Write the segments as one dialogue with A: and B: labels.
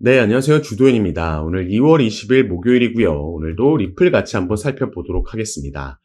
A: 네, 안녕하세요. 주도현입니다. 오늘 2월 20일 목요일이고요. 오늘도 리플 같이 한번 살펴보도록 하겠습니다.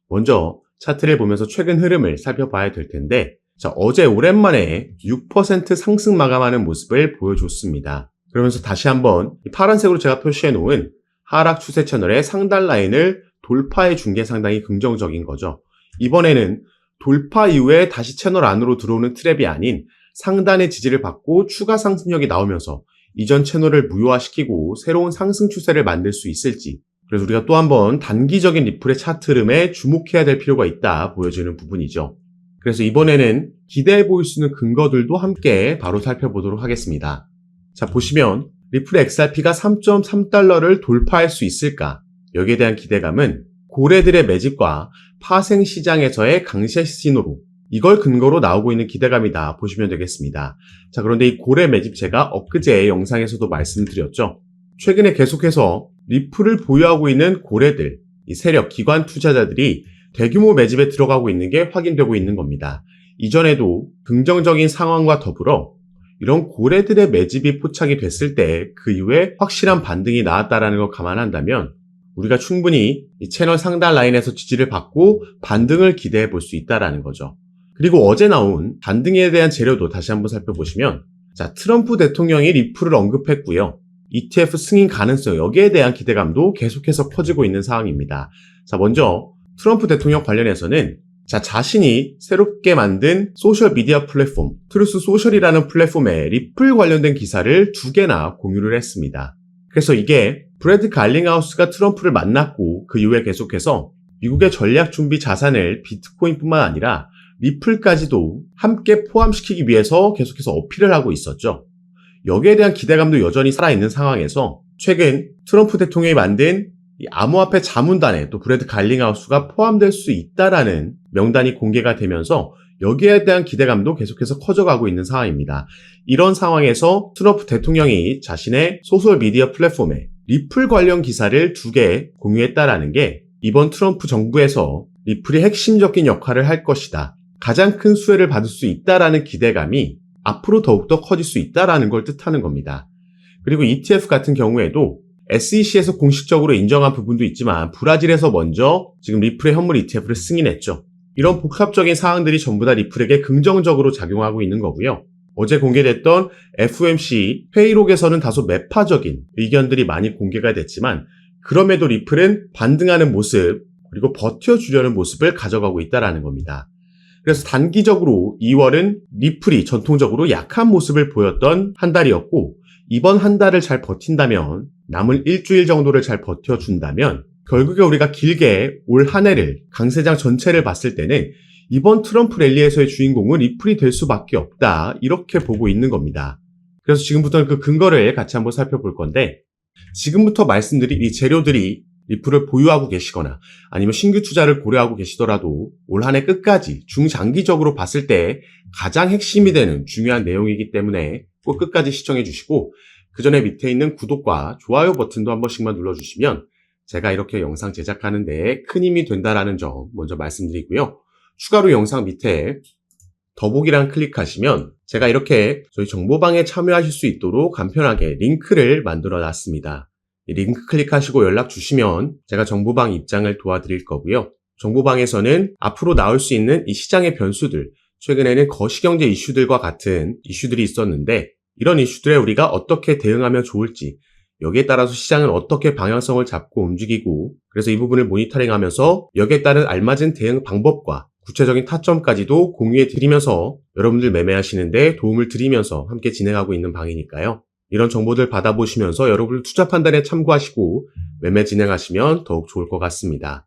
A: 먼저 차트를 보면서 최근 흐름을 살펴봐야 될 텐데, 자, 어제 오랜만에 6% 상승 마감하는 모습을 보여줬습니다. 그러면서 다시 한번 이 파란색으로 제가 표시해 놓은 하락 추세 채널의 상단 라인을 돌파해 준 게 상당히 긍정적인 거죠. 이번에는 돌파 이후에 다시 채널 안으로 들어오는 트랩이 아닌 상단의 지지를 받고 추가 상승력이 나오면서 이전 채널을 무효화시키고 새로운 상승 추세를 만들 수 있을지, 그래서 우리가 또 한번 단기적인 리플의 차트 흐름에 주목해야 될 필요가 있다 보여지는 부분이죠. 그래서 이번에는 기대해 보일 수 있는 근거들도 함께 바로 살펴보도록 하겠습니다. 자, 보시면 리플 XRP가 3.3달러를 돌파할 수 있을까? 여기에 대한 기대감은 고래들의 매집과 파생 시장에서의 강세 신호로, 이걸 근거로 나오고 있는 기대감이다 보시면 되겠습니다. 자, 그런데 이 고래 매집체가 엊그제 영상에서도 말씀드렸죠. 최근에 계속해서 리플을 보유하고 있는 고래들, 이 세력, 기관 투자자들이 대규모 매집에 들어가고 있는 게 확인되고 있는 겁니다. 이전에도 긍정적인 상황과 더불어 이런 고래들의 매집이 포착이 됐을 때 그 이후에 확실한 반등이 나왔다는 걸 감안한다면 우리가 충분히 이 채널 상단 라인에서 지지를 받고 반등을 기대해 볼 수 있다는 거죠. 그리고 어제 나온 반등에 대한 재료도 다시 한번 살펴보시면, 자, 트럼프 대통령이 리플을 언급했고요. ETF 승인 가능성, 여기에 대한 기대감도 계속해서 커지고 있는 상황입니다. 자, 먼저 트럼프 대통령 관련해서는 자신이 새롭게 만든 소셜미디어 플랫폼 트루스 소셜이라는 플랫폼에 리플 관련된 기사를 2개나 공유를 했습니다. 그래서 이게 브래드 갈링하우스가 트럼프를 만났고 그 이후에 계속해서 미국의 전략 준비 자산을 비트코인뿐만 아니라 리플까지도 함께 포함시키기 위해서 계속해서 어필을 하고 있었죠. 여기에 대한 기대감도 여전히 살아있는 상황에서 최근 트럼프 대통령이 만든 이 암호화폐 자문단에 또 브래드 갈링하우스가 포함될 수 있다라는 명단이 공개가 되면서 여기에 대한 기대감도 계속해서 커져가고 있는 상황입니다. 이런 상황에서 트럼프 대통령이 자신의 소셜미디어 플랫폼에 리플 관련 기사를 2개 공유했다라는 게 이번 트럼프 정부에서 리플이 핵심적인 역할을 할 것이다, 가장 큰 수혜를 받을 수 있다라는 기대감이 앞으로 더욱더 커질 수 있다라는 걸 뜻하는 겁니다. 그리고 ETF 같은 경우에도 SEC에서 공식적으로 인정한 부분도 있지만 브라질에서 먼저 지금 리플의 현물 ETF를 승인했죠. 이런 복합적인 사항들이 전부 다 리플에게 긍정적으로 작용하고 있는 거고요. 어제 공개됐던 FOMC 회의록에서는 다소 매파적인 의견들이 많이 공개가 됐지만 그럼에도 리플은 반등하는 모습, 그리고 버텨주려는 모습을 가져가고 있다는 겁니다. 그래서 단기적으로 2월은 리플이 전통적으로 약한 모습을 보였던 한 달이었고, 이번 한 달을 잘 버틴다면, 남은 일주일 정도를 잘 버텨준다면 결국에 우리가 길게 올 한 해를, 강세장 전체를 봤을 때는 이번 트럼프 랠리에서의 주인공은 리플이 될 수밖에 없다, 이렇게 보고 있는 겁니다. 그래서 지금부터는 그 근거를 같이 한번 살펴볼 건데, 지금부터 말씀드린 이 재료들이 리플을 보유하고 계시거나 아니면 신규 투자를 고려하고 계시더라도 올 한 해 끝까지 중장기적으로 봤을 때 가장 핵심이 되는 중요한 내용이기 때문에 꼭 끝까지 시청해 주시고, 그 전에 밑에 있는 구독과 좋아요 버튼도 한 번씩만 눌러주시면 제가 이렇게 영상 제작하는 데 큰 힘이 된다라는 점 먼저 말씀드리고요. 추가로 영상 밑에 더보기란 클릭하시면 제가 이렇게 저희 정보방에 참여하실 수 있도록 간편하게 링크를 만들어 놨습니다. 이 링크 클릭하시고 연락 주시면 제가 정보방 입장을 도와드릴 거고요. 정보방에서는 앞으로 나올 수 있는 이 시장의 변수들, 최근에는 거시경제 이슈들과 같은 이슈들이 있었는데 이런 이슈들에 우리가 어떻게 대응하면 좋을지, 여기에 따라서 시장은 어떻게 방향성을 잡고 움직이고, 그래서 이 부분을 모니터링하면서 여기에 따른 알맞은 대응 방법과 구체적인 타점까지도 공유해 드리면서 여러분들 매매하시는데 도움을 드리면서 함께 진행하고 있는 방이니까요. 이런 정보들 받아보시면서 여러분들 투자 판단에 참고하시고 매매 진행하시면 더욱 좋을 것 같습니다.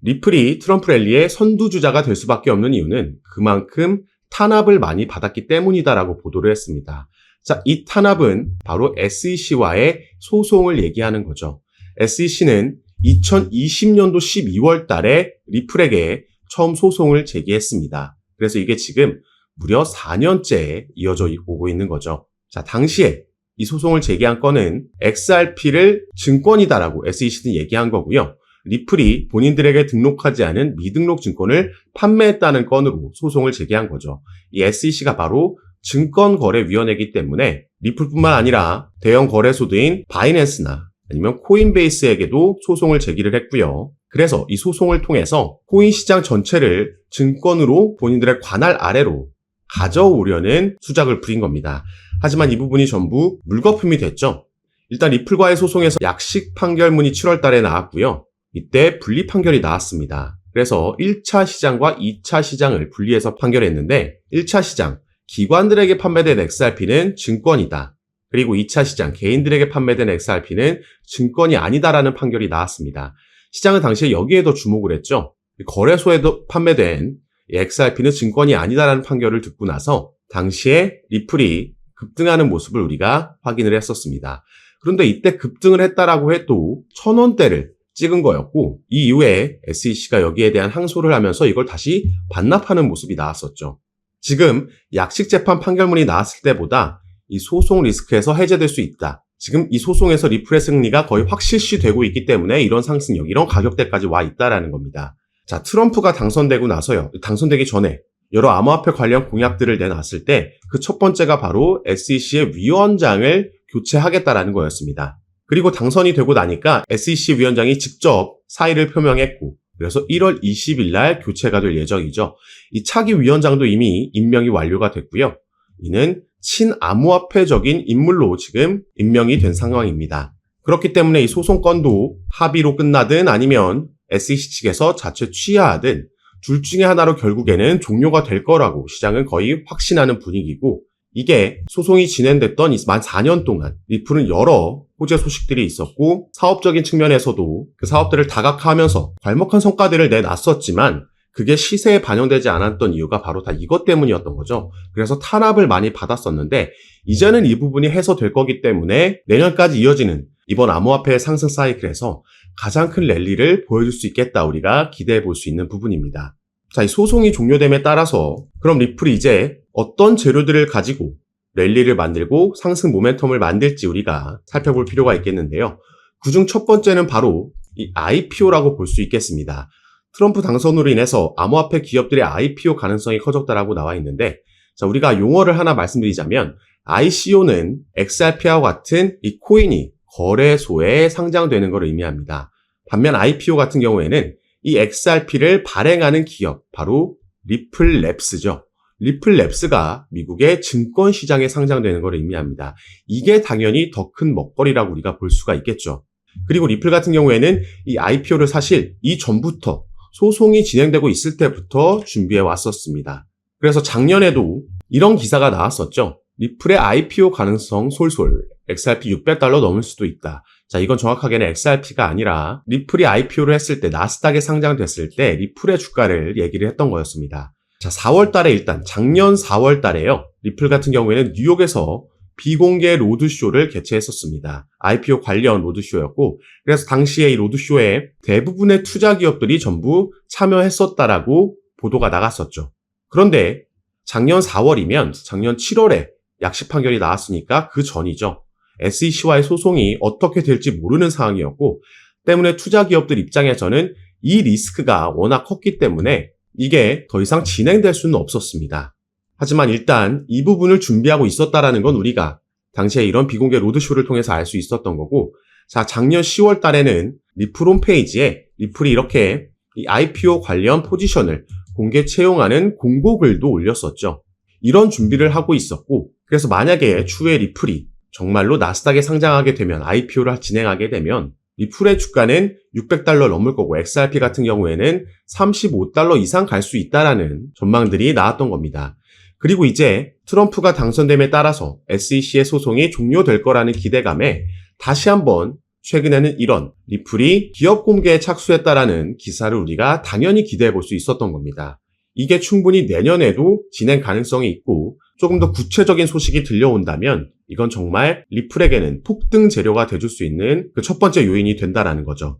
A: 리플이 트럼프 랠리의 선두주자가 될 수밖에 없는 이유는 그만큼 탄압을 많이 받았기 때문이다라고 보도를 했습니다. 자, 이 탄압은 바로 SEC와의 소송을 얘기하는 거죠. SEC는 2020년도 12월 달에 리플에게 처음 소송을 제기했습니다. 그래서 이게 지금 무려 4년째 이어져 오고 있는 거죠. 자, 당시에 이 소송을 제기한 건은 XRP를 증권이다라고 SEC는 얘기한 거고요. 리플이 본인들에게 등록하지 않은 미등록 증권을 판매했다는 건으로 소송을 제기한 거죠. 이 SEC가 바로 증권거래위원회이기 때문에 리플뿐만 아니라 대형 거래소들인 바이낸스나 아니면 코인베이스에게도 소송을 제기를 했고요. 그래서 이 소송을 통해서 코인 시장 전체를 증권으로 본인들의 관할 아래로 가져오려는 수작을 부린 겁니다. 하지만 이 부분이 전부 물거품이 됐죠. 일단 리플과의 소송에서 약식 판결문이 7월 달에 나왔고요. 이때 분리 판결이 나왔습니다. 그래서 1차 시장과 2차 시장을 분리해서 판결했는데 1차 시장, 기관들에게 판매된 XRP는 증권이다. 그리고 2차 시장, 개인들에게 판매된 XRP는 증권이 아니다라는 판결이 나왔습니다. 시장은 당시에 여기에 더 주목을 했죠. 거래소에도 판매된 XRP는 증권이 아니다라는 판결을 듣고 나서 당시에 리플이 급등하는 모습을 우리가 확인을 했었습니다. 그런데 이때 급등을 했다라고 해도 1,000원대를 찍은 거였고 이 이후에 SEC가 여기에 대한 항소를 하면서 이걸 다시 반납하는 모습이 나왔었죠. 지금 약식 재판 판결문이 나왔을 때보다 이 소송 리스크에서 해제될 수 있다. 지금 이 소송에서 리플의 승리가 거의 확실시 되고 있기 때문에 이런 상승력, 이런 가격대까지 와 있다라는 겁니다. 자, 트럼프가 당선되고 나서요. 당선되기 전에 여러 암호화폐 관련 공약들을 내놨을 때 그 첫 번째가 바로 SEC의 위원장을 교체하겠다라는 거였습니다. 그리고 당선이 되고 나니까 SEC 위원장이 직접 사의를 표명했고 그래서 1월 20일 날 교체가 될 예정이죠. 이 차기 위원장도 이미 임명이 완료가 됐고요. 이는 친암호화폐적인 인물로 지금 임명이 된 상황입니다. 그렇기 때문에 이 소송 건도 합의로 끝나든 아니면 SEC 측에서 자체 취하하든 둘 중에 하나로 결국에는 종료가 될 거라고 시장은 거의 확신하는 분위기고 이게 소송이 진행됐던 만 4년 동안 리플은 여러 호재 소식들이 있었고 사업적인 측면에서도 그 사업들을 다각화하면서 괄목한 성과들을 내놨었지만 그게 시세에 반영되지 않았던 이유가 바로 다 이것 때문이었던 거죠. 그래서 탄압을 많이 받았었는데 이제는 이 부분이 해소될 거기 때문에 내년까지 이어지는 이번 암호화폐 상승 사이클에서 가장 큰 랠리를 보여줄 수 있겠다 우리가 기대해 볼 수 있는 부분입니다. 자, 이 소송이 종료됨에 따라서 그럼 리플이 이제 어떤 재료들을 가지고 랠리를 만들고 상승 모멘텀을 만들지 우리가 살펴볼 필요가 있겠는데요. 그중 첫 번째는 바로 이 IPO라고 볼 수 있겠습니다. 트럼프 당선으로 인해서 암호화폐 기업들의 IPO 가능성이 커졌다라고 나와 있는데 자, 우리가 용어를 하나 말씀드리자면 ICO는 XRP와 같은 이 코인이 거래소에 상장되는 걸 의미합니다. 반면 IPO 같은 경우에는 이 XRP를 발행하는 기업, 바로 리플랩스죠. 리플랩스가 미국의 증권시장에 상장되는 걸 의미합니다. 이게 당연히 더 큰 먹거리라고 우리가 볼 수가 있겠죠. 그리고 리플 같은 경우에는 이 IPO를 사실 이전부터 소송이 진행되고 있을 때부터 준비해 왔었습니다. 그래서 작년에도 이런 기사가 나왔었죠. 리플의 IPO 가능성 솔솔, XRP $600 넘을 수도 있다. 자, 이건 정확하게는 XRP가 아니라 리플이 IPO를 했을 때 나스닥에 상장됐을 때 리플의 주가를 얘기를 했던 거였습니다. 자, 4월 달에 일단 작년 4월 달에요. 리플 같은 경우에는 뉴욕에서 비공개 로드쇼를 개최했었습니다. IPO 관련 로드쇼였고 그래서 당시에 이 로드쇼에 대부분의 투자 기업들이 전부 참여했었다라고 보도가 나갔었죠. 그런데 작년 4월이면 작년 7월에 약식 판결이 나왔으니까 그 전이죠. SEC와의 소송이 어떻게 될지 모르는 상황이었고 때문에 투자 기업들 입장에서는 이 리스크가 워낙 컸기 때문에 이게 더 이상 진행될 수는 없었습니다. 하지만 일단 이 부분을 준비하고 있었다라는 건 우리가 당시에 이런 비공개 로드쇼를 통해서 알 수 있었던 거고 자, 작년 10월 달에는 리플 홈페이지에 리플이 이렇게 이 IPO 관련 포지션을 공개 채용하는 공고글도 올렸었죠. 이런 준비를 하고 있었고 그래서 만약에 추후에 리플이 정말로 나스닥에 상장하게 되면 IPO를 진행하게 되면 리플의 주가는 $600 넘을 거고 XRP 같은 경우에는 $35 이상 갈 수 있다라는 전망들이 나왔던 겁니다. 그리고 이제 트럼프가 당선됨에 따라서 SEC의 소송이 종료될 거라는 기대감에 다시 한번 최근에는 이런 리플이 기업 공개에 착수했다라는 기사를 우리가 당연히 기대해 볼 수 있었던 겁니다. 이게 충분히 내년에도 진행 가능성이 있고 조금 더 구체적인 소식이 들려온다면 이건 정말 리플에게는 폭등 재료가 돼줄 수 있는 그 첫 번째 요인이 된다라는 거죠.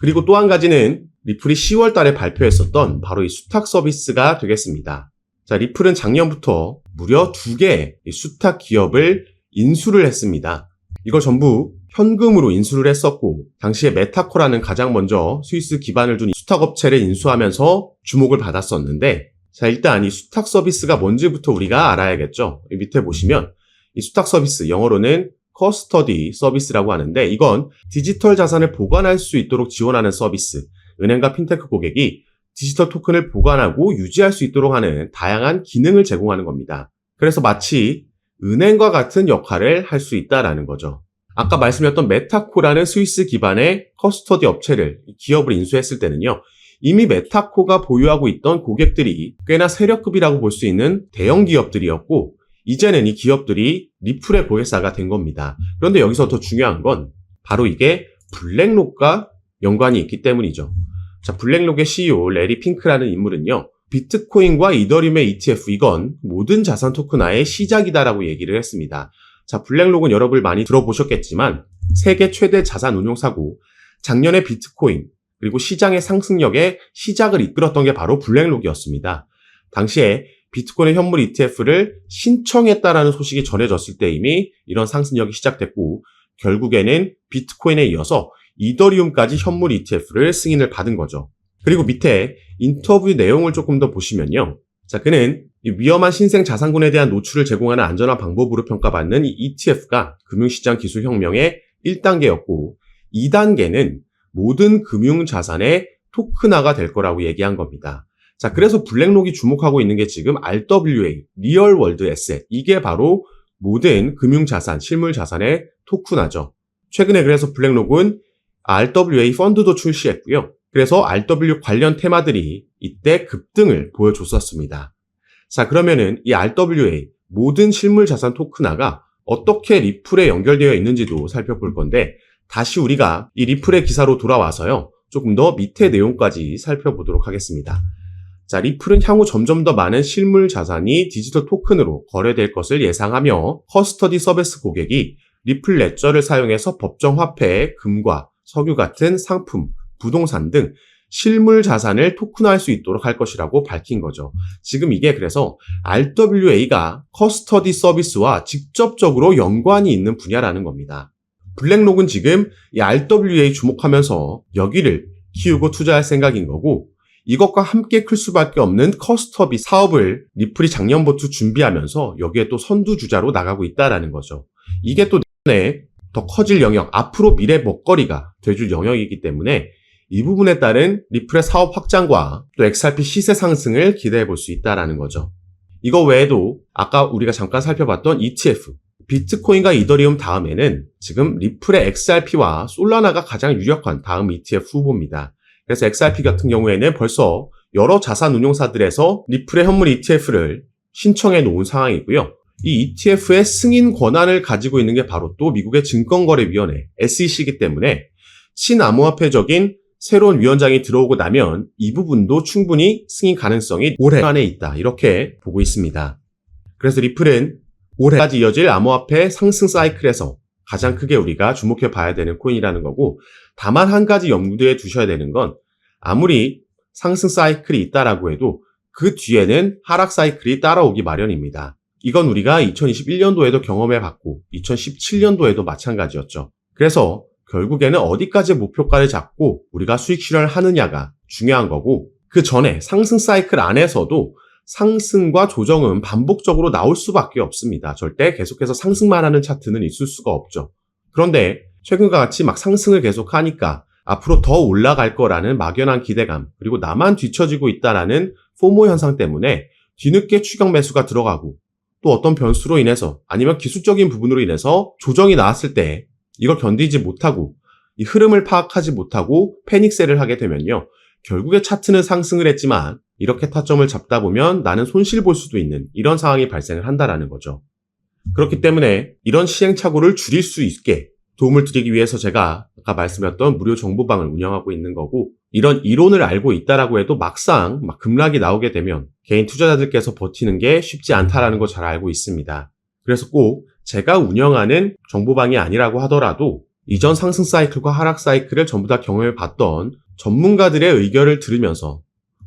A: 그리고 또 한 가지는 리플이 10월 달에 발표했었던 바로 이 수탁 서비스가 되겠습니다. 자, 리플은 작년부터 무려 2개의 수탁 기업을 인수를 했습니다. 이걸 전부 현금으로 인수를 했었고 당시에 메타코라는 가장 먼저 스위스 기반을 둔 수탁업체를 인수하면서 주목을 받았었는데 자, 일단 이 수탁 서비스가 뭔지부터 우리가 알아야겠죠. 이 밑에 보시면 이 수탁 서비스, 영어로는 커스터디 서비스라고 하는데, 이건 디지털 자산을 보관할 수 있도록 지원하는 서비스. 은행과 핀테크 고객이 디지털 토큰을 보관하고 유지할 수 있도록 하는 다양한 기능을 제공하는 겁니다. 그래서 마치 은행과 같은 역할을 할 수 있다라는 거죠. 아까 말씀드렸던 메타코라는 스위스 기반의 커스터디 업체를, 기업을 인수했을 때는요, 이미 메타코가 보유하고 있던 고객들이 꽤나 세력급이라고 볼 수 있는 대형 기업들이었고, 이제는 이 기업들이 리플의 고객사가 된 겁니다. 그런데 여기서 더 중요한 건 바로 이게 블랙록과 연관이 있기 때문이죠. 자, 블랙록의 CEO 레리 핑크라는 인물은요, 비트코인과 이더리움의 ETF, 이건 모든 자산 토큰화의 시작이다라고 얘기를 했습니다. 자, 블랙록은 여러분 많이 들어보셨겠지만 세계 최대 자산 운용사고, 작년에 비트코인 그리고 시장의 상승력의 시작을 이끌었던 게 바로 블랙록이었습니다. 당시에 비트코인 현물 ETF를 신청했다라는 소식이 전해졌을 때 이미 이런 상승력이 시작됐고, 결국에는 비트코인에 이어서 이더리움까지 현물 ETF를 승인을 받은 거죠. 그리고 밑에 인터뷰 내용을 조금 더 보시면요. 자, 그는 이 위험한 신생 자산군에 대한 노출을 제공하는 안전한 방법으로 평가받는 이 ETF가 금융시장 기술혁명의 1단계였고, 2단계는 모든 금융자산의 토큰화가 될 거라고 얘기한 겁니다. 자, 그래서 블랙록이 주목하고 있는 게 지금 RWA, 리얼 월드 에셋, 이게 바로 모든 금융자산, 실물자산의 토큰화죠. 최근에 그래서 블랙록은 RWA 펀드도 출시했고요. 그래서 RW 관련 테마들이 이때 급등을 보여줬었습니다. 자, 그러면은 이 RWA, 모든 실물자산 토큰화가 어떻게 리플에 연결되어 있는지도 살펴볼 건데, 다시 우리가 이 리플의 기사로 돌아와서요, 조금 더 밑에 내용까지 살펴보도록 하겠습니다. 자, 리플은 향후 점점 더 많은 실물 자산이 디지털 토큰으로 거래될 것을 예상하며, 커스터디 서비스 고객이 리플 레저를 사용해서 법정 화폐, 금과 석유 같은 상품, 부동산 등 실물 자산을 토큰화할 수 있도록 할 것이라고 밝힌 거죠. 지금 이게 그래서 RWA가 커스터디 서비스와 직접적으로 연관이 있는 분야라는 겁니다. 블랙록은 지금 이 RWA 주목하면서 여기를 키우고 투자할 생각인 거고, 이것과 함께 클 수밖에 없는 커스터디 사업을 리플이 작년부터 준비하면서 여기에 또 선두주자로 나가고 있다라는 거죠. 이게 또 내년에 더 커질 영역, 앞으로 미래 먹거리가 돼줄 영역이기 때문에 이 부분에 따른 리플의 사업 확장과 또 XRP 시세 상승을 기대해 볼 수 있다라는 거죠. 이거 외에도 아까 우리가 잠깐 살펴봤던 ETF, 비트코인과 이더리움 다음에는 지금 리플의 XRP와 솔라나가 가장 유력한 다음 ETF 후보입니다. 그래서 XRP 같은 경우에는 벌써 여러 자산 운용사들에서 리플의 현물 ETF를 신청해 놓은 상황이고요. 이 ETF의 승인 권한을 가지고 있는 게 바로 또 미국의 증권거래위원회 SEC이기 때문에 친암호화폐적인 새로운 위원장이 들어오고 나면 이 부분도 충분히 승인 가능성이 올해 안에 있다, 이렇게 보고 있습니다. 그래서 리플은 올해까지 이어질 암호화폐 상승 사이클에서 가장 크게 우리가 주목해 봐야 되는 코인이라는 거고, 다만 한 가지 염두에 두셔야 되는 건 아무리 상승 사이클이 있다라고 해도 그 뒤에는 하락 사이클이 따라오기 마련입니다. 이건 우리가 2021년도에도 경험해 봤고 2017년도에도 마찬가지였죠. 그래서 결국에는 어디까지 목표가를 잡고 우리가 수익 실현을 하느냐가 중요한 거고, 그 전에 상승 사이클 안에서도 상승과 조정은 반복적으로 나올 수밖에 없습니다. 절대 계속해서 상승만 하는 차트는 있을 수가 없죠. 그런데 최근과 같이 막 상승을 계속하니까 앞으로 더 올라갈 거라는 막연한 기대감, 그리고 나만 뒤처지고 있다라는 포모 현상 때문에 뒤늦게 추격 매수가 들어가고, 또 어떤 변수로 인해서 아니면 기술적인 부분으로 인해서 조정이 나왔을 때 이걸 견디지 못하고 이 흐름을 파악하지 못하고 패닉셀을 하게 되면요, 결국에 차트는 상승을 했지만 이렇게 타점을 잡다 보면 나는 손실 볼 수도 있는 이런 상황이 발생을 한다라는 거죠. 그렇기 때문에 이런 시행착오를 줄일 수 있게 도움을 드리기 위해서 제가 아까 말씀드렸던 무료 정보방을 운영하고 있는 거고, 이런 이론을 알고 있다라고 해도 막상 급락이 나오게 되면 개인 투자자들께서 버티는 게 쉽지 않다라는 거 잘 알고 있습니다. 그래서 꼭 제가 운영하는 정보방이 아니라고 하더라도 이전 상승 사이클과 하락 사이클을 전부 다 경험해 봤던 전문가들의 의견을 들으면서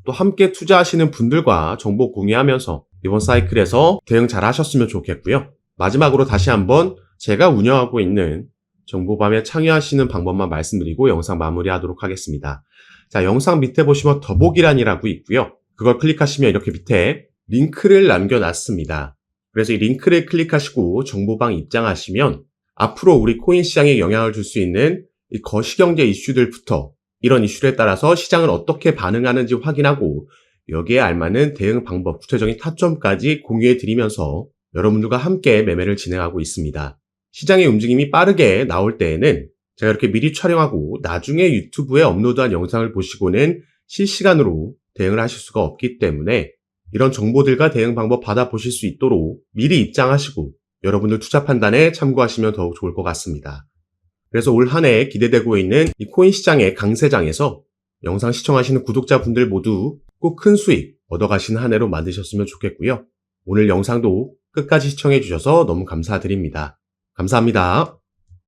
A: 또 함께 투자하시는 분들과 정보 공유하면서 이번 사이클에서 대응 잘 하셨으면 좋겠고요. 마지막으로 다시 한번 제가 운영하고 있는 정보밤에 참여하시는 방법만 말씀드리고 영상 마무리하도록 하겠습니다. 자, 영상 밑에 보시면 더보기란이라고 있고요. 그걸 클릭하시면 이렇게 밑에 링크를 남겨놨습니다. 그래서 이 링크를 클릭하시고 정보방 입장하시면 앞으로 우리 코인 시장에 영향을 줄 수 있는 이 거시경제 이슈들부터 이런 이슈에 따라서 시장은 어떻게 반응하는지 확인하고 여기에 알맞는 대응 방법, 구체적인 타점까지 공유해 드리면서 여러분들과 함께 매매를 진행하고 있습니다. 시장의 움직임이 빠르게 나올 때에는 제가 이렇게 미리 촬영하고 나중에 유튜브에 업로드한 영상을 보시고는 실시간으로 대응을 하실 수가 없기 때문에 이런 정보들과 대응 방법 받아보실 수 있도록 미리 입장하시고 여러분들 투자 판단에 참고하시면 더욱 좋을 것 같습니다. 그래서 올 한 해 기대되고 있는 이 코인 시장의 강세장에서 영상 시청하시는 구독자분들 모두 꼭 큰 수익 얻어가시는 한 해로 만드셨으면 좋겠고요. 오늘 영상도 끝까지 시청해 주셔서 너무 감사드립니다. 감사합니다.